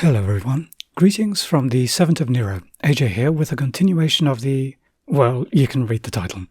Hello everyone, greetings from the 7th of Nero, AJ here with a continuation of well, you can read the title.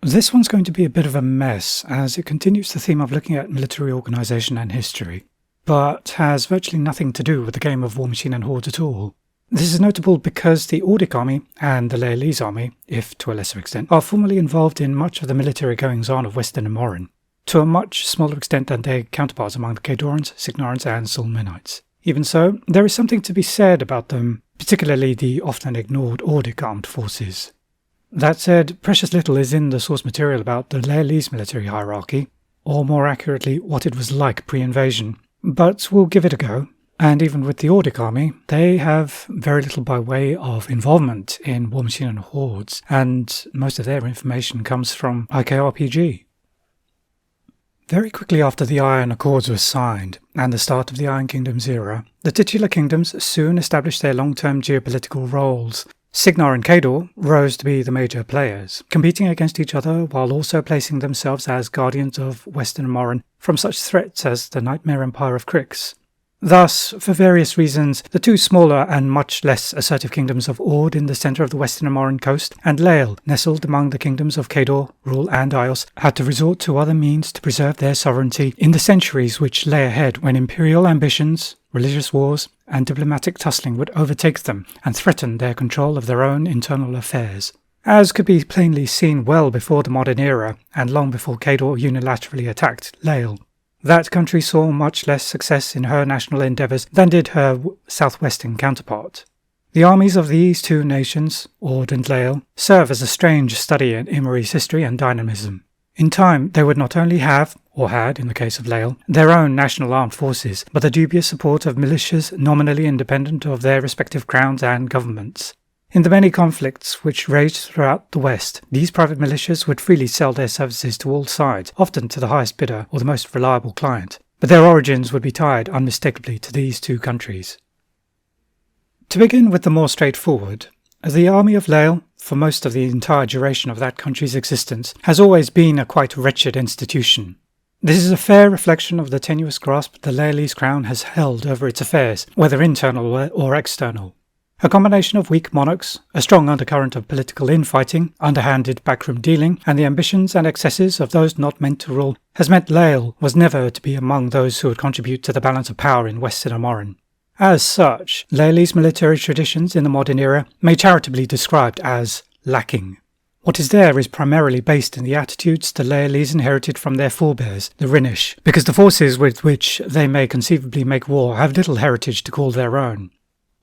This one's going to be a bit of a mess as it continues the theme of looking at military organisation and history, but has virtually nothing to do with the game of War Machine and Horde at all. This is notable because the Ordic army and the Llaelese army, if to a lesser extent, are formally involved in much of the military goings-on of Western Immoren, to a much smaller extent than their counterparts among the Cadorans, Signarans and Sulmenites. Even so, there is something to be said about them, particularly the often ignored Ordic armed forces. That said, precious little is in the source material about the Llaelese military hierarchy, or more accurately, what it was like pre-invasion, but we'll give it a go. And even with the Ordic army, they have very little by way of involvement in War Machine and Hordes, and most of their information comes from IKRPG. Very quickly after the Iron Accords were signed, and the start of the Iron Kingdom's era, the titular kingdoms soon established their long-term geopolitical roles. Signar and Cador rose to be the major players, competing against each other while also placing themselves as guardians of Western Immoren from such threats as the Nightmare Empire of Crix. Thus, for various reasons, the two smaller and much less assertive kingdoms of Ord in the centre of the Western Immoren coast and Llael, nestled among the kingdoms of Cador, Rule and Isles, had to resort to other means to preserve their sovereignty in the centuries which lay ahead when imperial ambitions, religious wars, and diplomatic tussling would overtake them and threaten their control of their own internal affairs. As could be plainly seen well before the modern era, and long before Cador unilaterally attacked Llael. That country saw much less success in her national endeavours than did her southwestern counterpart. The armies of these two nations, Ord and Llael, serve as a strange study in Immoren's history and dynamism. In time, they would not only have, or had in the case of Llael, their own national armed forces, but the dubious support of militias nominally independent of their respective crowns and governments. In the many conflicts which raged throughout the West, these private militias would freely sell their services to all sides, often to the highest bidder or the most reliable client, but their origins would be tied unmistakably to these two countries. To begin with the more straightforward, the army of Llael, for most of the entire duration of that country's existence, has always been a quite wretched institution. This is a fair reflection of the tenuous grasp the Llaelese crown has held over its affairs, whether internal or external. A combination of weak monarchs, a strong undercurrent of political infighting, underhanded backroom dealing, and the ambitions and excesses of those not meant to rule has meant Llael was never to be among those who would contribute to the balance of power in Western Immoren. As such, Llaelese military traditions in the modern era may charitably be described as lacking. What is there is primarily based in the attitudes the Llaelese inherited from their forebears, the Rhinish, because the forces with which they may conceivably make war have little heritage to call their own.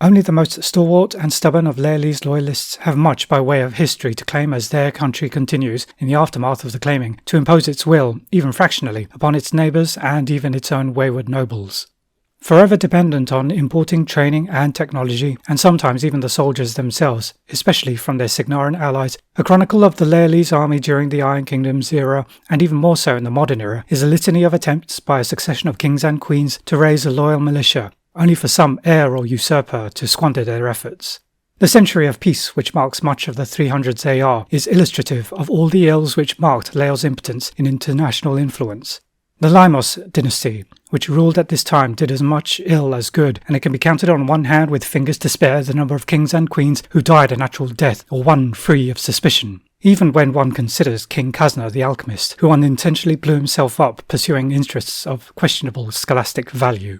Only the most stalwart and stubborn of Llaelese loyalists have much by way of history to claim as their country continues, in the aftermath of the claiming, to impose its will, even fractionally, upon its neighbours and even its own wayward nobles. Forever dependent on importing training and technology, and sometimes even the soldiers themselves, especially from their Signaran allies, a chronicle of the Llaelese army during the Iron Kingdom's era, and even more so in the modern era, is a litany of attempts by a succession of kings and queens to raise a loyal militia, only for some heir or usurper to squander their efforts. The century of peace which marks much of the 300s AR is illustrative of all the ills which marked Llael's impotence in international influence. The Limos dynasty, which ruled at this time, did as much ill as good, and it can be counted on one hand with fingers to spare the number of kings and queens who died a natural death or one free of suspicion, even when one considers King Kazna the alchemist, who unintentionally blew himself up pursuing interests of questionable scholastic value.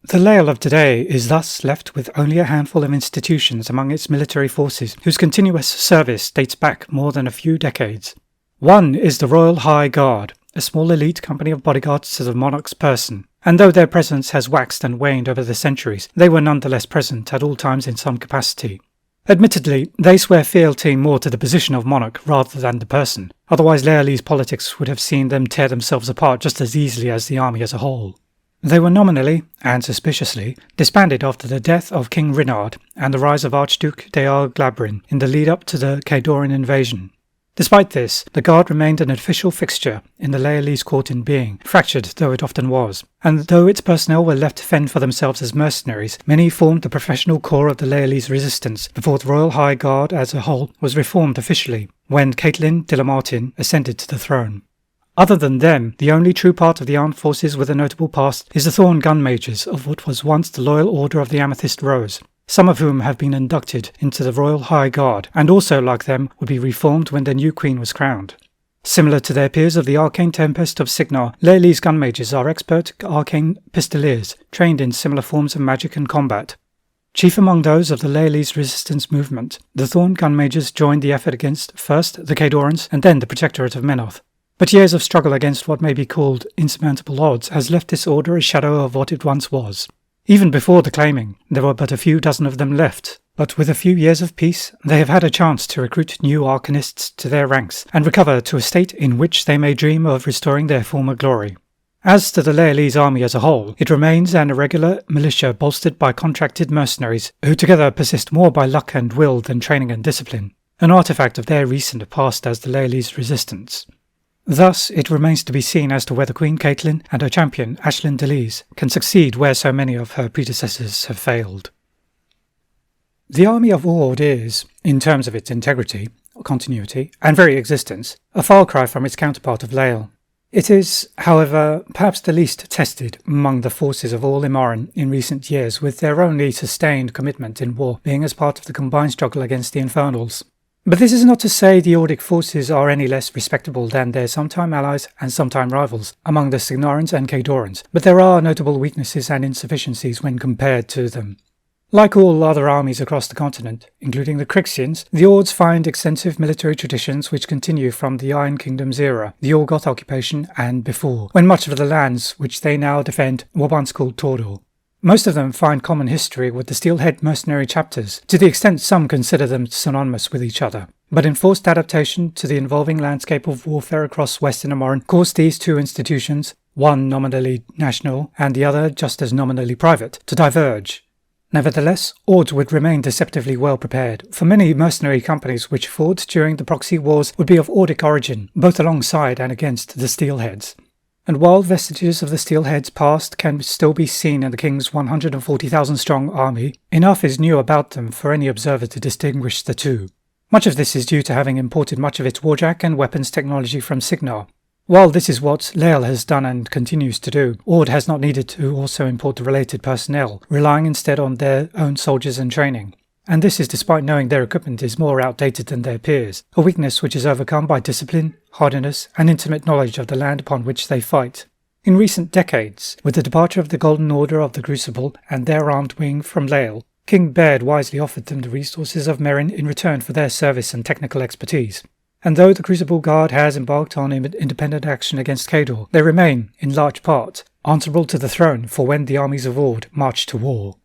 The Llael of today is thus left with only a handful of institutions among its military forces whose continuous service dates back more than a few decades. One is the Royal High Guard, a small elite company of bodyguards to the monarch's person, and though their presence has waxed and waned over the centuries, they were nonetheless present at all times in some capacity. Admittedly, they swear fealty more to the position of monarch rather than the person, otherwise Llaelese politics would have seen them tear themselves apart just as easily as the army as a whole. They were nominally, and suspiciously, disbanded after the death of King Rinard and the rise of Archduke Dear Glabrin in the lead-up to the Cadoran invasion. Despite this, the Guard remained an official fixture in the Llaelese court in being, fractured though it often was, and though its personnel were left to fend for themselves as mercenaries, many formed the professional core of the Llaelese resistance before the Royal High Guard as a whole was reformed officially, when Caitlin de la Martin ascended to the throne. Other than them, the only true part of the armed forces with a notable past is the Thorn gun mages of what was once the Loyal Order of the Amethyst Rose, some of whom have been inducted into the Royal High Guard, and also, like them, would be reformed when their new queen was crowned. Similar to their peers of the Arcane Tempest of Signar, Llael's gun mages are expert arcane pistoliers, trained in similar forms of magic and combat. Chief among those of the Llael's resistance movement, the Thorn gun mages joined the effort against first the Caedorans and then the Protectorate of Menoth. But years of struggle against what may be called insurmountable odds has left this order a shadow of what it once was. Even before the claiming, there were but a few dozen of them left, but with a few years of peace, they have had a chance to recruit new arcanists to their ranks and recover to a state in which they may dream of restoring their former glory. As to the Llael's army as a whole, it remains an irregular militia bolstered by contracted mercenaries, who together persist more by luck and will than training and discipline, an artifact of their recent past as the Llael's resistance. Thus, it remains to be seen as to whether Queen Caitlin and her champion, Ashlyn Delise, can succeed where so many of her predecessors have failed. The army of Ord is, in terms of its integrity, continuity, and very existence, a far cry from its counterpart of Llael. It is, however, perhaps the least tested among the forces of all Immoren in recent years, with their only sustained commitment in war being as part of the combined struggle against the Infernals. But this is not to say the Ordic forces are any less respectable than their sometime allies and sometime rivals among the Signarans and Caedorans, but there are notable weaknesses and insufficiencies when compared to them. Like all other armies across the continent, including the Crixians, the Ords find extensive military traditions which continue from the Iron Kingdom's era, the Orgoth occupation, and before, when much of the lands which they now defend were once called Tordor. Most of them find common history with the Steelhead mercenary chapters, to the extent some consider them synonymous with each other. But enforced adaptation to the evolving landscape of warfare across Western Immoren caused these two institutions, one nominally national and the other just as nominally private, to diverge. Nevertheless, Ords would remain deceptively well prepared, for many mercenary companies which fought during the proxy wars would be of Ordic origin, both alongside and against the Steelheads. And while vestiges of the Steelheads' past can still be seen in the king's 140,000-strong army, enough is new about them for any observer to distinguish the two. Much of this is due to having imported much of its warjack and weapons technology from Signar. While this is what Llael has done and continues to do, Ord has not needed to also import the related personnel, relying instead on their own soldiers and training. And this is despite knowing their equipment is more outdated than their peers, a weakness which is overcome by discipline, hardiness, and intimate knowledge of the land upon which they fight. In recent decades, with the departure of the Golden Order of the Crucible and their armed wing from Llael, King Baird wisely offered them the resources of Merrin in return for their service and technical expertise. And though the Crucible Guard has embarked on independent action against Caedor, they remain, in large part, answerable to the throne for when the armies of Ord march to war.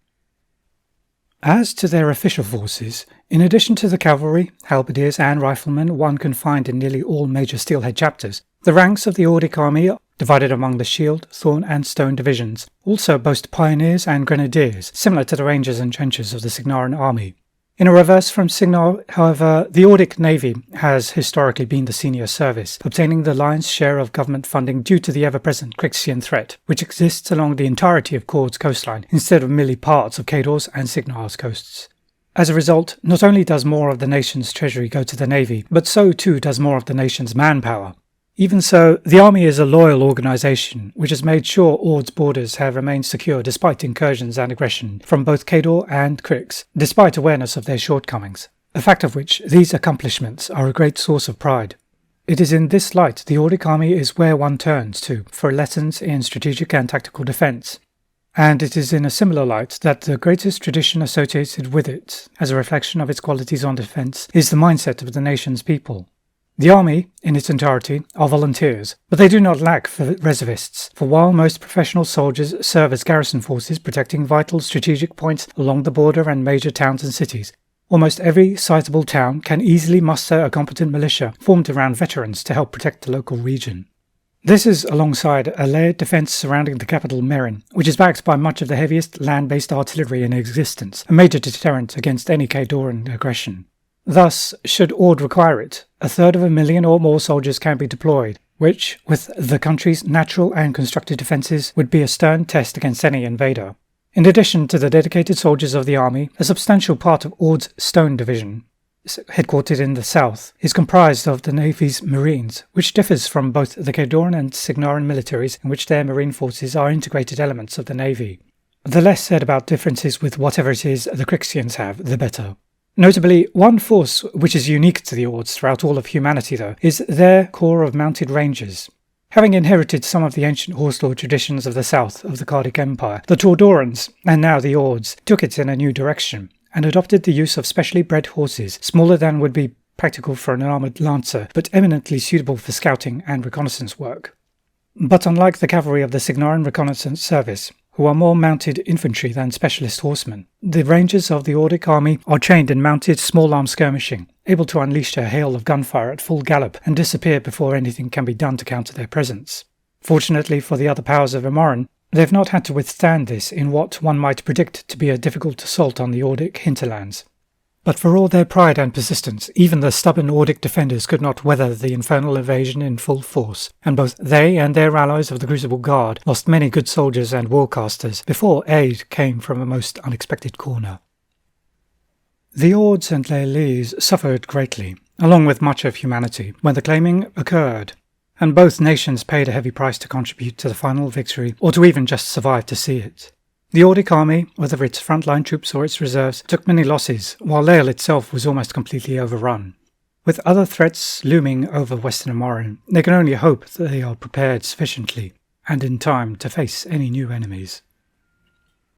As to their official forces, in addition to the cavalry, halberdiers and riflemen one can find in nearly all major Steelhead chapters, the ranks of the Ordic army, divided among the shield, thorn and stone divisions, also boast pioneers and grenadiers, similar to the rangers and trenchers of the Signaran army. In a reverse from Signar, however, the Ordic Navy has historically been the senior service, obtaining the lion's share of government funding due to the ever-present Crixian threat, which exists along the entirety of Cord's coastline, instead of merely parts of Caedor's and Signar's coasts. As a result, not only does more of the nation's treasury go to the Navy, but so too does more of the nation's manpower. Even so, the army is a loyal organisation, which has made sure Ord's borders have remained secure despite incursions and aggression from both Caedor and Crix, despite awareness of their shortcomings, a fact of which these accomplishments are a great source of pride. It is in this light the Ordic army is where one turns to for lessons in strategic and tactical defence. And it is in a similar light that the greatest tradition associated with it, as a reflection of its qualities on defence, is the mindset of the nation's people. The army, in its entirety, are volunteers, but they do not lack for reservists, for while most professional soldiers serve as garrison forces protecting vital strategic points along the border and major towns and cities, almost every sizable town can easily muster a competent militia formed around veterans to help protect the local region. This is alongside a layered defence surrounding the capital Merrin, which is backed by much of the heaviest land-based artillery in existence, a major deterrent against any Caedoran aggression. Thus, should Ord require it, 1/3 or more soldiers can be deployed, which, with the country's natural and constructed defences, would be a stern test against any invader. In addition to the dedicated soldiers of the army, a substantial part of Ord's Stone Division, headquartered in the south, is comprised of the Navy's Marines, which differs from both the Caedoran and Signaran militaries, in which their marine forces are integrated elements of the Navy. The less said about differences with whatever it is the Crixians have, the better. Notably, one force which is unique to the Ords throughout all of humanity, though, is their corps of mounted rangers. Having inherited some of the ancient horse-lord traditions of the south of the Cardic Empire, the Tordorans, and now the Ords, took it in a new direction, and adopted the use of specially bred horses, smaller than would be practical for an armoured lancer, but eminently suitable for scouting and reconnaissance work. But unlike the cavalry of the Signaran Reconnaissance Service, who are more mounted infantry than specialist horsemen, the Rangers of the Ordic army are trained in mounted small-arm skirmishing, able to unleash a hail of gunfire at full gallop and disappear before anything can be done to counter their presence. Fortunately for the other powers of Immoren, they have not had to withstand this in what one might predict to be a difficult assault on the Ordic hinterlands. But for all their pride and persistence, even the stubborn Ordic defenders could not weather the infernal invasion in full force, and both they and their allies of the Crucible Guard lost many good soldiers and warcasters before aid came from a most unexpected corner. The Ords and Llaelis suffered greatly, along with much of humanity, when the claiming occurred, and both nations paid a heavy price to contribute to the final victory, or to even just survive to see it. The Ordic army, whether its frontline troops or its reserves, took many losses, while Llael itself was almost completely overrun. With other threats looming over Western Immoren, they can only hope that they are prepared sufficiently, and in time, to face any new enemies.